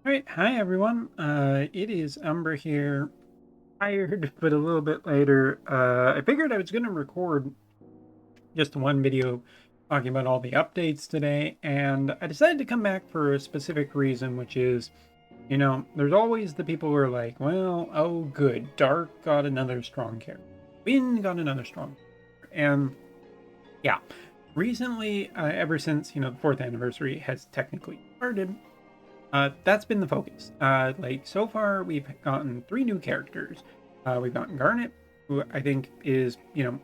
All right, hi everyone. It is Umber here. Tired, but a little bit later. I figured I was going to record just one video talking about all the updates today, and I decided to come back for a specific reason, which is, there's always the people who are like, well, oh, good, Dark got another strong character, Wind got another strong character, and yeah, recently, ever since the fourth anniversary has technically started. That's been the focus. Like so far, we've gotten three new characters. We've gotten Garnet, who I think is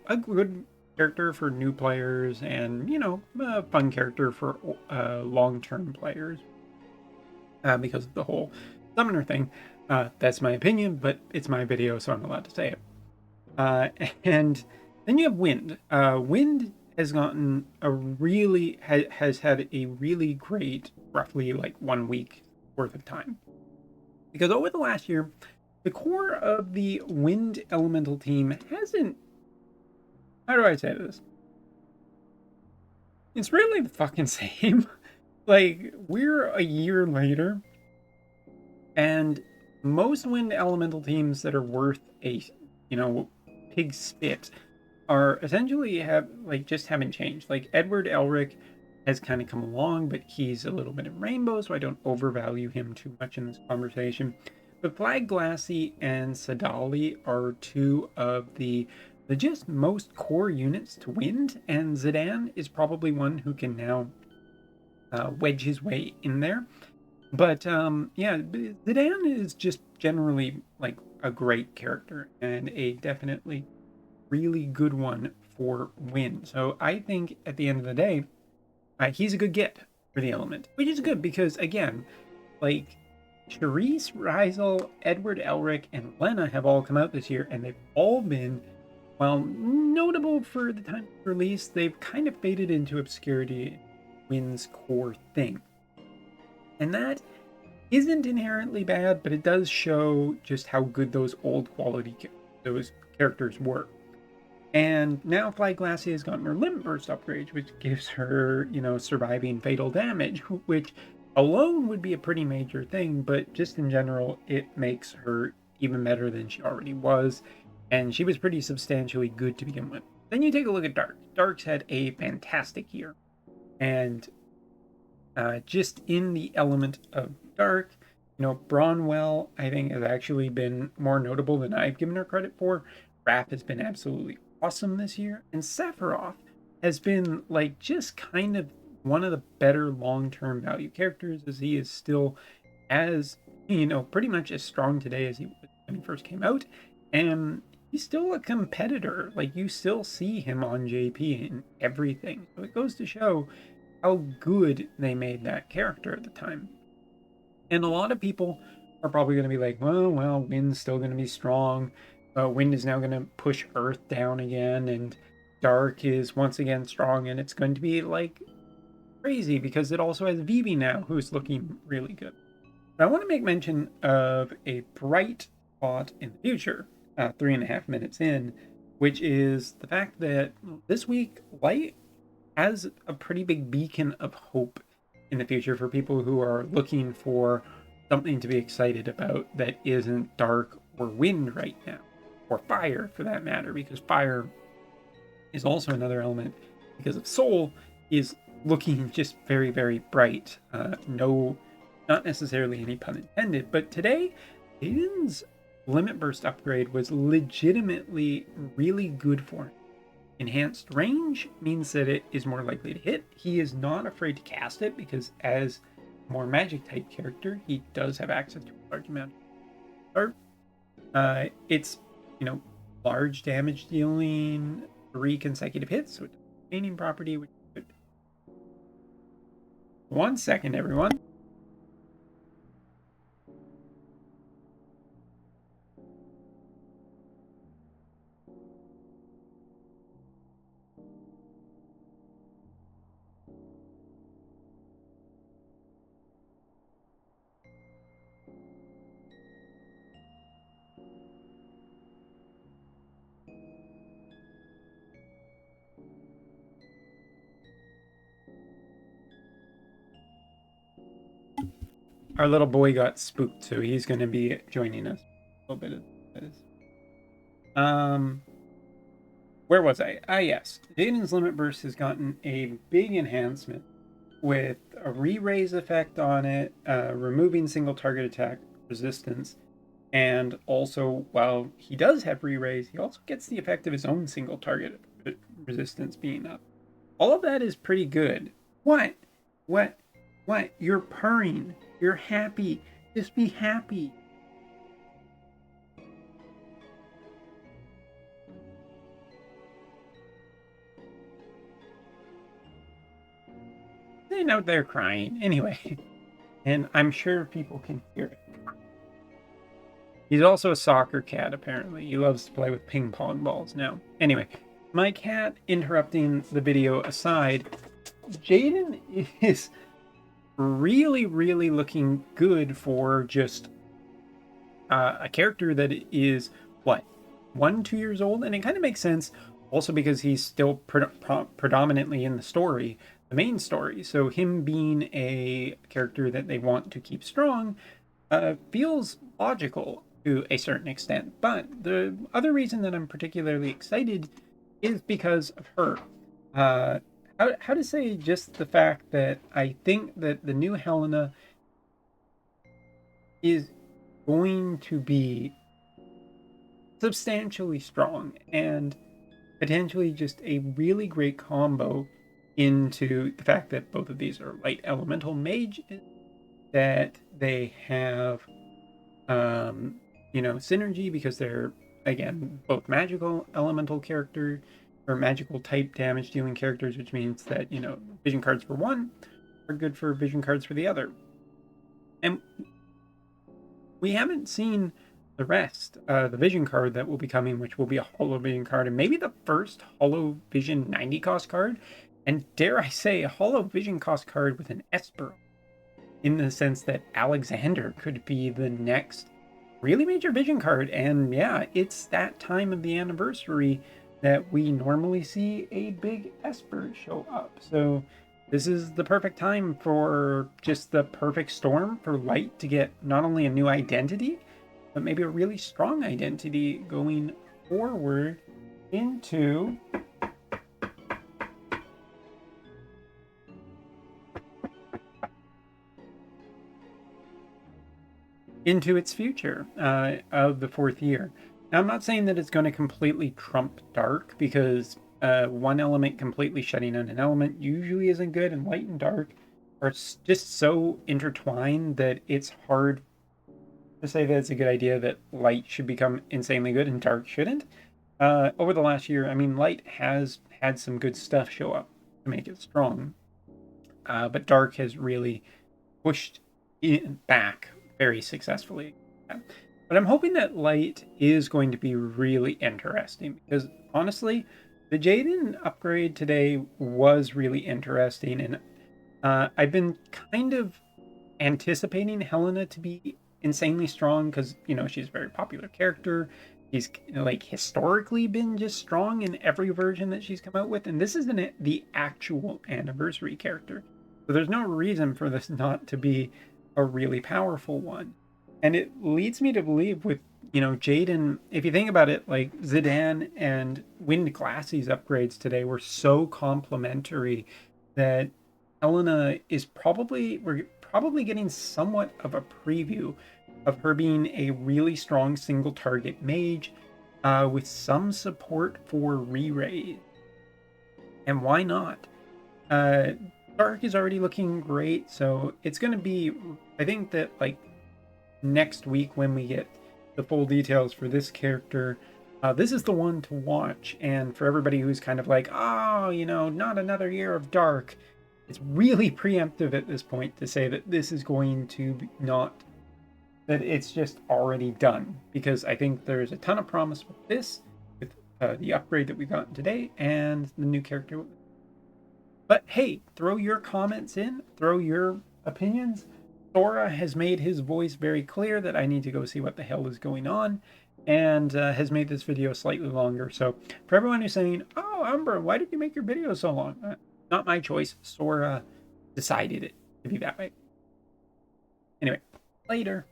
a good character for new players, and a fun character for long-term players because of the whole summoner thing. That's my opinion, but it's my video, so I'm allowed to say it. Uh, and then you have Wind. Wind has gotten has had a really great, roughly like 1 week worth of time, because over the last year, the core of the Wind Elemental team hasn't. How do I say this? It's really the fucking same. Like we're a year later, and most Wind Elemental teams that are worth a you know pig spit are essentially have like just haven't changed. Like Edward Elric has kind of come along, but he's a little bit in rainbow, so I don't overvalue him too much in this conversation. But Flag Glassy and Sadali are two of the just most core units to Wind, and Zidane is probably one who can now wedge his way in there. But yeah, Zidane is just generally like a great character and a definitely really good one for Win. So I think at the end of the day, he's a good get for the element, which is good because again, like Charisse, Rizel, Edward Elric, and Lena have all come out this year, and they've all been, well, notable for the time of release. They've kind of faded into obscurity, Win's core thing, and that isn't inherently bad, but it does show just how good those old quality those characters were. And now Fly Glassy has gotten her Limit Burst upgrade, which gives her, surviving fatal damage, which alone would be a pretty major thing, but just in general, it makes her even better than she already was. And she was pretty substantially good to begin with. Then you take a look at Dark. Dark's had a fantastic year. And just in the element of Dark, Bronwell, I think, has actually been more notable than I've given her credit for. Raph has been absolutely awesome this year, and Sephiroth has been like just kind of one of the better long-term value characters, as he is still as pretty much as strong today as he was when he first came out, and he's still a competitor. Like you still see him on JP and everything, so it goes to show how good they made that character at the time. And a lot of people are probably going to be like, well, Wind's still going to be strong. Wind is now going to push Earth down again, and Dark is once again strong, and it's going to be like crazy because it also has Vivi now, who's looking really good. But I want to make mention of a bright spot in the future, 3.5 minutes in, which is the fact that this week, Light as a pretty big beacon of hope in the future for people who are looking for something to be excited about that isn't Dark or Wind right now, or Fire for that matter, because Fire is also another element because of Soul is looking just very, very bright. No, not necessarily any pun intended, but today, Aiden's Limit Burst upgrade was legitimately really good for him. Enhanced range means that it is more likely to hit. He is not afraid to cast it because, as a more magic type character, he does have access to a large amount of art. It's large damage dealing, 3 consecutive hits, so it's a gaining property, which is good. 1 second, everyone. our little boy got spooked, so he's going to be joining us a little bit of this. Where was I? Ah, yes. Jaden's Limit Burst has gotten a big enhancement with a re-raise effect on it, removing single target attack resistance, and also, while he does have re-raise, he also gets the effect of his own single target resistance being up. All of that is pretty good. What? What? What? You're purring. You're happy. Just be happy. Sitting out there crying. Anyway, and I'm sure people can hear it. He's also a soccer cat, apparently. He loves to play with ping pong balls now. Anyway, my cat interrupting the video aside, Jaden is really, really looking good for just a character that is, what, 2 years old? And it kind of makes sense also because he's still predominantly in the story, the main story. So him being a character that they want to keep strong feels logical to a certain extent. But the other reason that I'm particularly excited is because of her. How to say just the fact that I think that the new Helena is going to be substantially strong and potentially just a really great combo into the fact that both of these are light elemental mages, that they have synergy because they're, again, both magical elemental character or magical type damage dealing characters, which means that, vision cards for one are good for vision cards for the other. And we haven't seen the rest. The vision card that will be coming, which will be a holo vision card, and maybe the first holo vision 90 cost card, and dare I say, a holo vision cost card with an Esper, in the sense that Alexander could be the next really major vision card. And yeah, it's that time of the anniversary that we normally see a big Esper show up. So this is the perfect time for just the perfect storm for Light to get not only a new identity, but maybe a really strong identity going forward into its future of the fourth year. Now, I'm not saying that it's going to completely trump Dark, because one element completely shutting out an element usually isn't good, and Light and Dark are just so intertwined that it's hard to say that it's a good idea that Light should become insanely good and Dark shouldn't. Over the last year, I mean, Light has had some good stuff show up to make it strong, but Dark has really pushed it back very successfully. But I'm hoping that Light is going to be really interesting, because honestly, the Jaden upgrade today was really interesting, and I've been kind of anticipating Helena to be insanely strong because, she's a very popular character. She's historically been just strong in every version that she's come out with, and this is the actual anniversary character. So there's no reason for this not to be a really powerful one. And it leads me to believe with, Jaden, if you think about it, like Zidane and Wind Glassy's upgrades today were so complementary that Helena is we're probably getting somewhat of a preview of her being a really strong single target mage with some support for re-raise. And why not? Dark is already looking great, so it's going to be, I think that next week when we get the full details for this character, this is the one to watch. And for everybody who's kind of like, oh, not another year of Dark, it's really preemptive at this point to say that this is going to be that it's just already done, because I think there's a ton of promise with this, with the upgrade that we got today and the new character. But hey, throw your comments in, throw your opinions. Sora has made his voice very clear that I need to go see what the hell is going on, and has made this video slightly longer. So for everyone who's saying, oh, Umber, why did you make your video so long? Not my choice. Sora decided it to be that way. Anyway, Later.